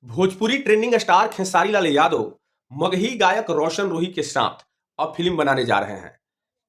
Bhojpuri trending star Khesari Lal Yadav Magahi गायक रोशन रोही के साथ अब फिल्म बनाने जा रहे हैं।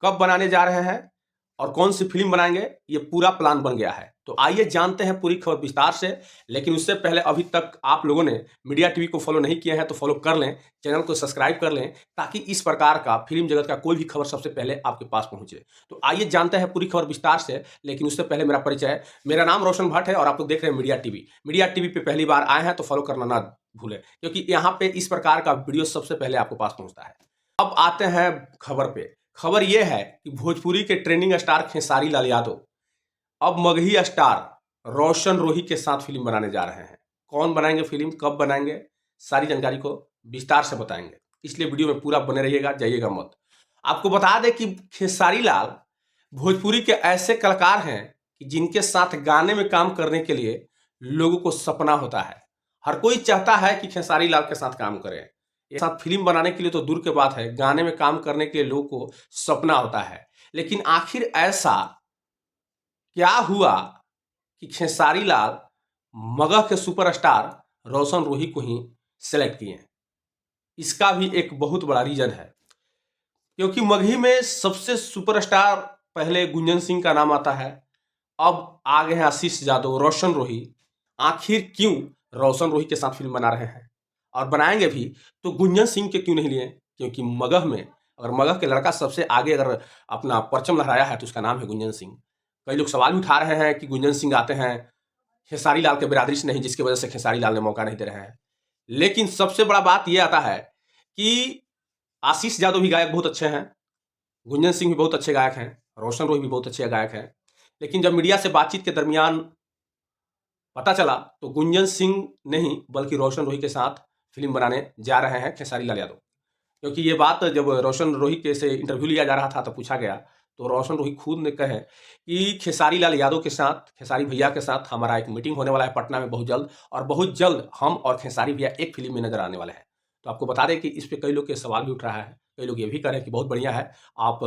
कब बनाने जा रहे हैं और कौन सी फिल्म बनाएंगे, ये पूरा प्लान बन गया है। तो आइए जानते हैं पूरी खबर विस्तार से। लेकिन उससे पहले अभी तक आप लोगों ने मीडिया टीवी को फॉलो नहीं किया है तो फॉलो कर लें, चैनल को सब्सक्राइब कर लें, ताकि इस प्रकार का फिल्म जगत का कोई भी खबर सबसे पहले आपके पास पहुंचे। तो आइए जानते हैं पूरी खबर विस्तार से। लेकिन उससे पहले मेरा परिचय, मेरा नाम रोशन भट्ट है और आप लोग देख रहे हैं मीडिया टीवी। मीडिया टीवी पे पहली बार आए हैं तो फॉलो करना ना भूलें, क्योंकि यहाँ पे इस प्रकार का वीडियो सबसे पहले आपके पास पहुंचता है। अब आते हैं खबर पे। खबर यह है कि भोजपुरी के ट्रेंडिंग स्टार खेसारी लाल यादव अब मगही स्टार रोशन रोही के साथ फिल्म बनाने जा रहे हैं। कौन बनाएंगे फिल्म, कब बनाएंगे, सारी जानकारी को विस्तार से बताएंगे, इसलिए वीडियो में पूरा बने रहिएगा, जाइएगा मत। आपको बता दें कि खेसारी लाल भोजपुरी के ऐसे कलाकार हैं कि जिनके साथ गाने में काम करने के लिए लोगों को सपना होता है। हर कोई चाहता है कि खेसारी लाल के साथ काम करें। एक साथ फिल्म बनाने के लिए तो दूर की बात है, गाने में काम करने के लिए लोगों को सपना होता है। लेकिन आखिर ऐसा क्या हुआ कि खेसारी लाल मगह के सुपरस्टार रोशन रोही को ही सेलेक्ट किए हैं? इसका भी एक बहुत बड़ा रीजन है, क्योंकि मगही में सबसे सुपरस्टार पहले गुंजन सिंह का नाम आता है, अब आ गए हैं आशीष यादव, रोशन रोही। आखिर क्यों रोशन रोही के साथ फिल्म बना रहे हैं और बनाएंगे भी, तो गुंजन सिंह के क्यों नहीं लिए? क्योंकि मगह में अगर मगह के लड़का सबसे आगे अगर अपना परचम लहराया है तो उसका नाम है गुंजन सिंह। कई लोग सवाल भी उठा रहे हैं कि गुंजन सिंह आते हैं खेसारी लाल के बिरादरी से नहीं, जिसकी वजह से खेसारी लाल ने मौका नहीं दे रहे हैं। लेकिन सबसे बड़ा बात यह आता है कि आशीष यादव भी गायक बहुत अच्छे हैं, गुंजन सिंह भी बहुत अच्छे गायक हैं, रोशन रोही भी बहुत अच्छे गायक हैं। लेकिन जब मीडिया से बातचीत के दरमियान पता चला तो गुंजन सिंह नहीं बल्कि रोशन रोही के साथ फिल्म बनाने जा रहे हैं खेसारी लाल यादव। क्योंकि ये बात जब रोशन रोही के से इंटरव्यू लिया जा रहा था तो पूछा गया, तो रोशन रोही खुद ने कहे कि खेसारी लाल यादव के साथ, खेसारी भैया के साथ हमारा एक मीटिंग होने वाला है पटना में बहुत जल्द, और बहुत जल्द हम और खेसारी भैया एक फिल्म में नजर आने वाले हैं। तो आपको बता दें कि इस पे कई लोग के सवाल भी उठ रहा है। कई लोग ये भी कह रहे हैं कि बहुत बढ़िया है, आप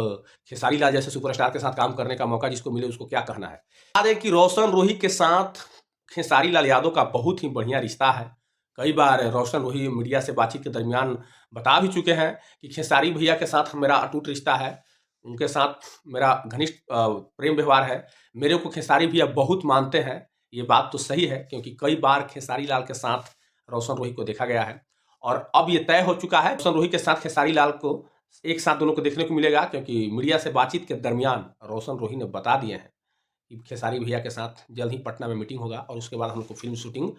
खेसारी लाल जैसे सुपरस्टार के साथ काम करने का मौका जिसको मिले उसको क्या कहना है। बता दें कि रोशन रोही के साथ खेसारी लाल यादव का बहुत ही बढ़िया रिश्ता है। कई बार रोशन रोही मीडिया से बातचीत के दरमियान बता भी चुके हैं कि खेसारी भैया के साथ मेरा अटूट रिश्ता है, उनके साथ मेरा घनिष्ठ प्रेम व्यवहार है, मेरे को खेसारी भैया बहुत मानते हैं। ये बात तो सही है, क्योंकि कई बार खेसारी लाल के साथ रोशन रोही को देखा गया है और अब ये तय हो चुका है रोशन रोही के साथ खेसारी लाल को एक साथ दोनों को देखने को मिलेगा। क्योंकि मीडिया से बातचीत के दरमियान रोशन रोही ने बता दिए हैं कि खेसारी भैया के साथ जल्द ही पटना में मीटिंग होगा और उसके बाद हम लोग को फिल्म शूटिंग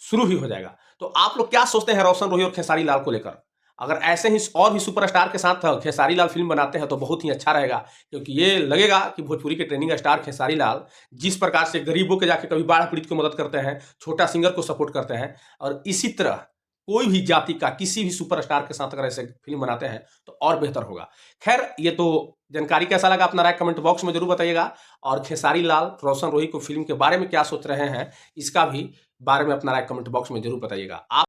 शुरू भी हो जाएगा। तो आप लोग क्या सोचते हैं रोशन रोही और खेसारी लाल को लेकर? अगर ऐसे ही और भी सुपरस्टार के साथ खेसारी लाल फिल्म बनाते हैं तो बहुत ही अच्छा रहेगा, क्योंकि ये लगेगा कि भोजपुरी के ट्रेंडिंग स्टार खेसारी लाल जिस प्रकार से गरीबों के जाके कभी बाढ़ पीड़ित को मदद करते हैं, छोटा सिंगर को सपोर्ट करते हैं, और इसी तरह कोई भी जाति का किसी भी सुपरस्टार के साथ अगर ऐसे फिल्म बनाते हैं तो और बेहतर होगा। खैर, ये तो जानकारी कैसा लगा अपना राय कमेंट बॉक्स में जरूर बताइएगा। और खेसारी लाल रोशन रोही को फिल्म के बारे में क्या सोच रहे हैं, इसका भी बारे में अपना राय कमेंट बॉक्स में जरूर बताइएगा। आप